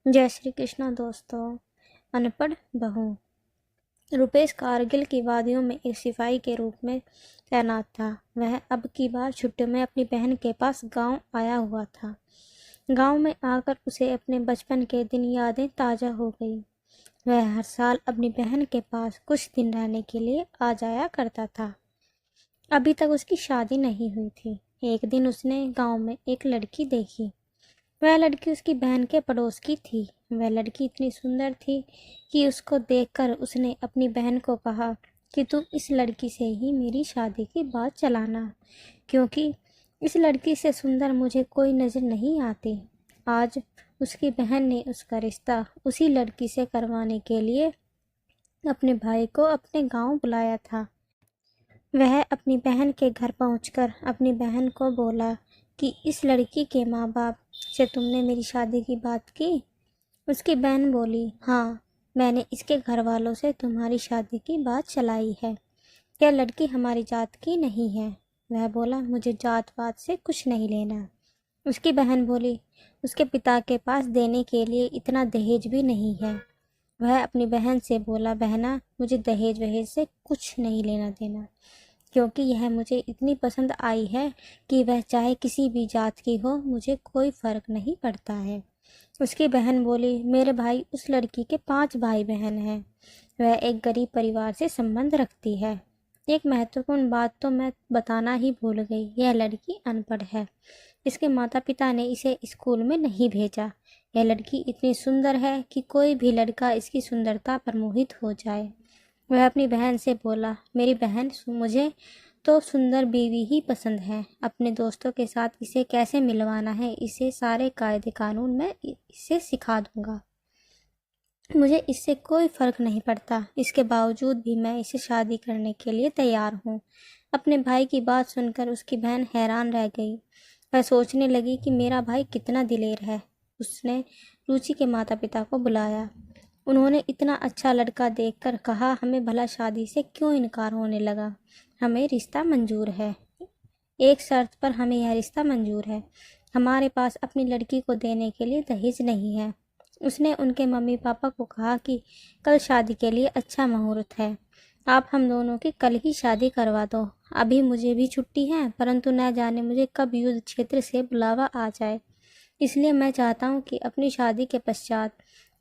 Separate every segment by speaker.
Speaker 1: जय श्री कृष्णा दोस्तों। अनपढ़ बहू। रुपेश कारगिल की वादियों में एक सिपाही के रूप में तैनात था। वह अब की बार छुट्टियों में अपनी बहन के पास गांव आया हुआ था। गांव में आकर उसे अपने बचपन के दिन यादें ताज़ा हो गई। वह हर साल अपनी बहन के पास कुछ दिन रहने के लिए आ जाया करता था। अभी तक उसकी शादी नहीं हुई थी। एक दिन उसने गांव में एक लड़की देखी। वह लड़की उसकी बहन के पड़ोस की थी। वह लड़की इतनी सुंदर थी कि उसको देखकर उसने अपनी बहन को कहा कि तुम इस लड़की से ही मेरी शादी की बात चलाना, क्योंकि इस लड़की से सुंदर मुझे कोई नज़र नहीं आती। आज उसकी बहन ने उसका रिश्ता उसी लड़की से करवाने के लिए अपने भाई को अपने गांव बुलाया था। वह अपनी बहन के घर पहुंचकर अपनी बहन को बोला कि इस लड़की के माँ बाप से तुमने मेरी शादी की बात की। उसकी बहन बोली, हाँ, मैंने इसके घर वालों से तुम्हारी शादी की बात चलाई है। यह लड़की हमारी जात की नहीं है। वह बोला, मुझे जात पात से कुछ नहीं लेना। उसकी बहन बोली, उसके पिता के पास देने के लिए इतना दहेज भी नहीं है। वह अपनी बहन से बोला, बहना, मुझे दहेज वहेज से कुछ नहीं लेना देना, क्योंकि यह मुझे इतनी पसंद आई है कि वह चाहे किसी भी जात की हो, मुझे कोई फ़र्क नहीं पड़ता है। उसकी बहन बोली, मेरे भाई उस लड़की के 5 भाई बहन हैं। वह एक गरीब परिवार से संबंध रखती है। एक महत्वपूर्ण बात तो मैं बताना ही भूल गई, यह लड़की अनपढ़ है। इसके माता पिता ने इसे स्कूल में नहीं भेजा। यह लड़की इतनी सुंदर है कि कोई भी लड़का इसकी सुंदरता पर मोहित हो जाए। वह अपनी बहन से बोला, मेरी बहन, मुझे तो सुंदर बीवी ही पसंद है। अपने दोस्तों के साथ इसे कैसे मिलवाना है, इसे सारे कायदे कानून मैं इसे सिखा दूंगा। मुझे इससे कोई फ़र्क नहीं पड़ता। इसके बावजूद भी मैं इसे शादी करने के लिए तैयार हूँ। अपने भाई की बात सुनकर उसकी बहन हैरान रह गई। वह सोचने लगी कि मेरा भाई कितना दिलेर है। उसने रुचि के माता पिता को बुलाया। उन्होंने इतना अच्छा लड़का देखकर कहा, हमें भला शादी से क्यों इनकार होने लगा। हमें रिश्ता मंजूर है। एक शर्त पर हमें यह रिश्ता मंजूर है। हमारे पास अपनी लड़की को देने के लिए दहेज नहीं है। उसने उनके मम्मी पापा को कहा कि कल शादी के लिए अच्छा मुहूर्त है। आप हम दोनों की कल ही शादी करवा दो। अभी मुझे भी छुट्टी है, परंतु न जाने मुझे कब युद्ध क्षेत्र से बुलावा आ जाए। इसलिए मैं चाहता हूँ कि अपनी शादी के पश्चात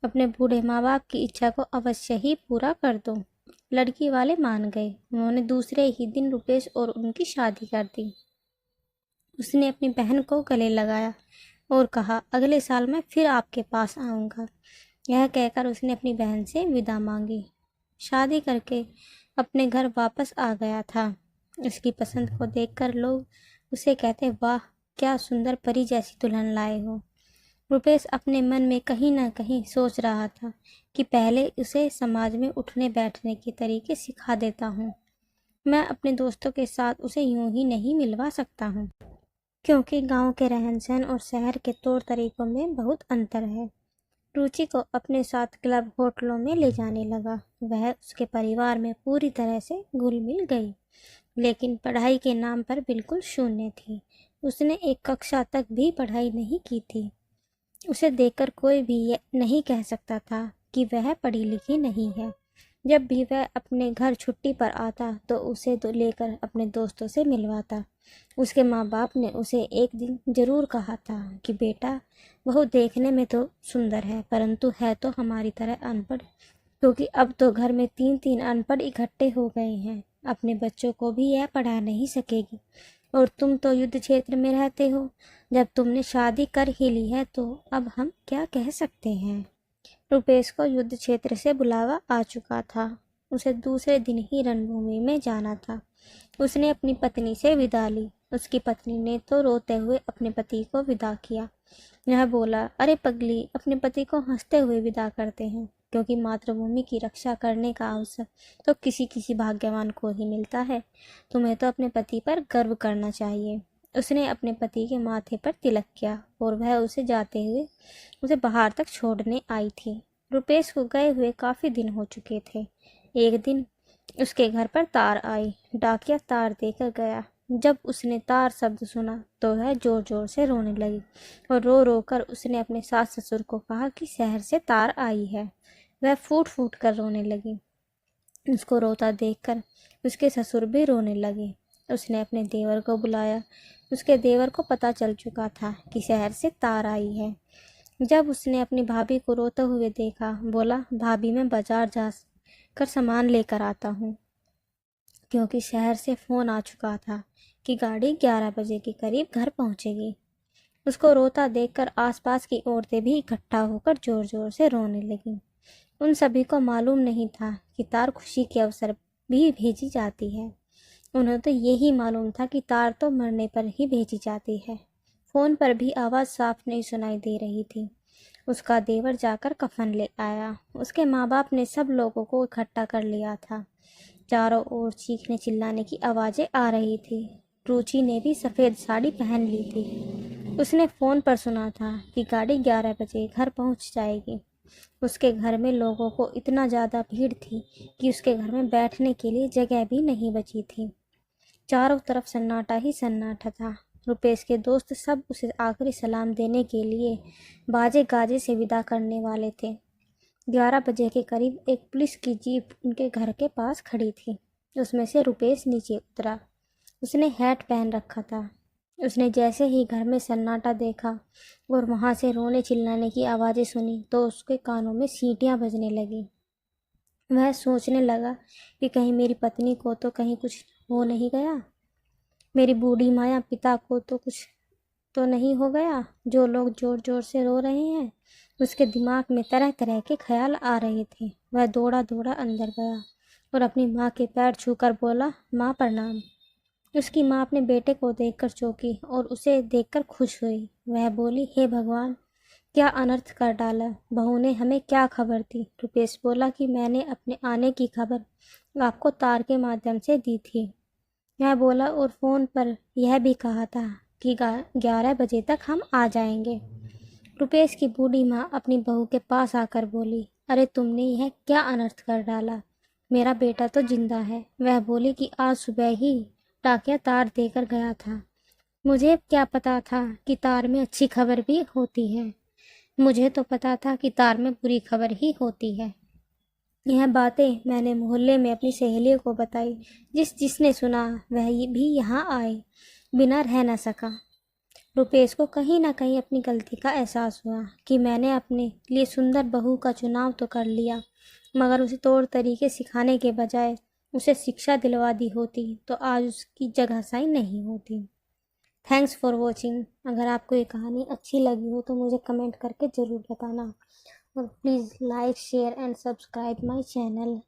Speaker 1: अपने बूढ़े माँ बाप की इच्छा को अवश्य ही पूरा कर दूँ। लड़की वाले मान गए। उन्होंने दूसरे ही दिन रुपेश और उनकी शादी कर दी। उसने अपनी बहन को गले लगाया और कहा, अगले साल मैं फिर आपके पास आऊँगा। यह कहकर उसने अपनी बहन से विदा मांगी। शादी करके अपने घर वापस आ गया था। उसकी पसंद को देखकर लोग उसे कहते, वाह, क्या सुंदर परी जैसी दुल्हन लाए हो। रुपेश अपने मन में कहीं ना कहीं सोच रहा था कि पहले उसे समाज में उठने बैठने के तरीके सिखा देता हूँ। मैं अपने दोस्तों के साथ उसे यूं ही नहीं मिलवा सकता हूँ, क्योंकि गांव के रहन सहन और शहर के तौर तरीकों में बहुत अंतर है। रुचि को अपने साथ क्लब होटलों में ले जाने लगा। वह उसके परिवार में पूरी तरह से घुल मिल गई, लेकिन पढ़ाई के नाम पर बिल्कुल शून्य थी। उसने एक कक्षा तक भी पढ़ाई नहीं की थी। उसे देखकर कोई भी ये नहीं कह सकता था कि वह पढ़ी लिखी नहीं है। जब भी वह अपने घर छुट्टी पर आता तो उसे लेकर अपने दोस्तों से मिलवाता। उसके माँ बाप ने उसे एक दिन जरूर कहा था कि बेटा, बहू देखने में तो सुंदर है, परंतु है तो हमारी तरह अनपढ़, क्योंकि अब तो घर में 3-3 अनपढ़ इकट्ठे हो गए हैं। अपने बच्चों को भी यह पढ़ा नहीं सकेगी, और तुम तो युद्ध क्षेत्र में रहते हो। जब तुमने शादी कर ही ली है तो अब हम क्या कह सकते हैं। रुपेश को युद्ध क्षेत्र से बुलावा आ चुका था। उसे दूसरे दिन ही रणभूमि में जाना था। उसने अपनी पत्नी से विदा ली। उसकी पत्नी ने तो रोते हुए अपने पति को विदा किया। यह बोला, अरे पगली, अपने पति को हंसते हुए विदा करते हैं, क्योंकि मातृभूमि की रक्षा करने का अवसर तो किसी किसी भाग्यवान को ही मिलता है। तुम्हें तो अपने पति पर गर्व करना चाहिए। उसने अपने पति के माथे पर तिलक किया और वह उसे जाते हुए उसे बाहर तक छोड़ने आई थी। रुपेश को गए हुए काफ़ी दिन हो चुके थे। एक दिन उसके घर पर तार आई। डाकिया तार देकर गया। जब उसने तार शब्द सुना तो वह जोर जोर से रोने लगी और रो रो कर उसने अपने सास ससुर को कहा कि शहर से तार आई है। वह फूट फूट कर रोने लगी। उसको रोता देखकर उसके ससुर भी रोने लगे। उसने अपने देवर को बुलाया। उसके देवर को पता चल चुका था कि शहर से तार आई है। जब उसने अपनी भाभी को रोते हुए देखा, बोला, भाभी मैं बाजार जा कर सामान लेकर आता हूँ, क्योंकि शहर से फ़ोन आ चुका था कि गाड़ी 11 बजे के करीब घर पहुँचेगी। उसको रोता देखकर आसपास की औरतें भी इकट्ठा होकर ज़ोर ज़ोर से रोने लगीं। उन सभी को मालूम नहीं था कि तार खुशी के अवसर भी भेजी जाती है। उन्हें तो यही मालूम था कि तार तो मरने पर ही भेजी जाती है। फ़ोन पर भी आवाज़ साफ नहीं सुनाई दे रही थी। उसका देवर जाकर कफन ले आया। उसके माँ बाप ने सब लोगों को इकट्ठा कर लिया था। चारों ओर चीखने चिल्लाने की आवाज़ें आ रही थी। रुचि ने भी सफ़ेद साड़ी पहन ली थी। उसने फ़ोन पर सुना था कि गाड़ी 11 बजे घर पहुंच जाएगी। उसके घर में लोगों को इतना ज़्यादा भीड़ थी कि उसके घर में बैठने के लिए जगह भी नहीं बची थी। चारों तरफ सन्नाटा ही सन्नाटा था। रुपेश के दोस्त सब उसे आखिरी सलाम देने के लिए बाजे गाजे से विदा करने वाले थे। 11 बजे के करीब एक पुलिस की जीप उनके घर के पास खड़ी थी। उसमें से रुपेश नीचे उतरा। उसने हैट पहन रखा था। उसने जैसे ही घर में सन्नाटा देखा और वहाँ से रोने चिल्लाने की आवाज़ें सुनी तो उसके कानों में सीटियाँ बजने लगीं। वह सोचने लगा कि कहीं मेरी पत्नी को तो कहीं कुछ हो नहीं गया, मेरी बूढ़ी माँ या पिता को तो कुछ तो नहीं हो गया। जो लोग जोर जोर से रो रहे हैं, उसके दिमाग में तरह तरह के ख्याल आ रहे थे। वह दौड़ा दौड़ा अंदर गया और अपनी माँ के पैर छूकर बोला, माँ प्रणाम। उसकी माँ अपने बेटे को देखकर चौंकी और उसे देखकर खुश हुई। वह बोली, हे भगवान, क्या अनर्थ कर डाला। बहू ने हमें क्या खबर दी। रुपेश बोला कि मैंने अपने आने की खबर आपको तार के माध्यम से दी थी। वह बोला और फ़ोन पर यह भी कहा था कि 11 बजे तक हम आ जाएंगे। रुपेश की बूढ़ी माँ अपनी बहू के पास आकर बोली, अरे तुमने यह क्या अनर्थ कर डाला, मेरा बेटा तो जिंदा है। वह बोली कि आज सुबह ही टाकिया तार देकर गया था। मुझे क्या पता था कि तार में अच्छी खबर भी होती है। मुझे तो पता था कि तार में बुरी खबर ही होती है। यह बातें मैंने मोहल्ले में अपनी सहेलियों को बताई। जिसने सुना वह भी यहाँ आए बिना रह न सका। रुपेश को कहीं ना कहीं अपनी गलती का एहसास हुआ कि मैंने अपने लिए सुंदर बहू का चुनाव तो कर लिया, मगर उसे तौर तरीके सिखाने के बजाय उसे शिक्षा दिलवा दी होती तो आज उसकी जगहसाई नहीं होती। Thanks for watching. अगर आपको ये कहानी अच्छी लगी हो तो मुझे कमेंट करके ज़रूर बताना और please like share and subscribe my channel.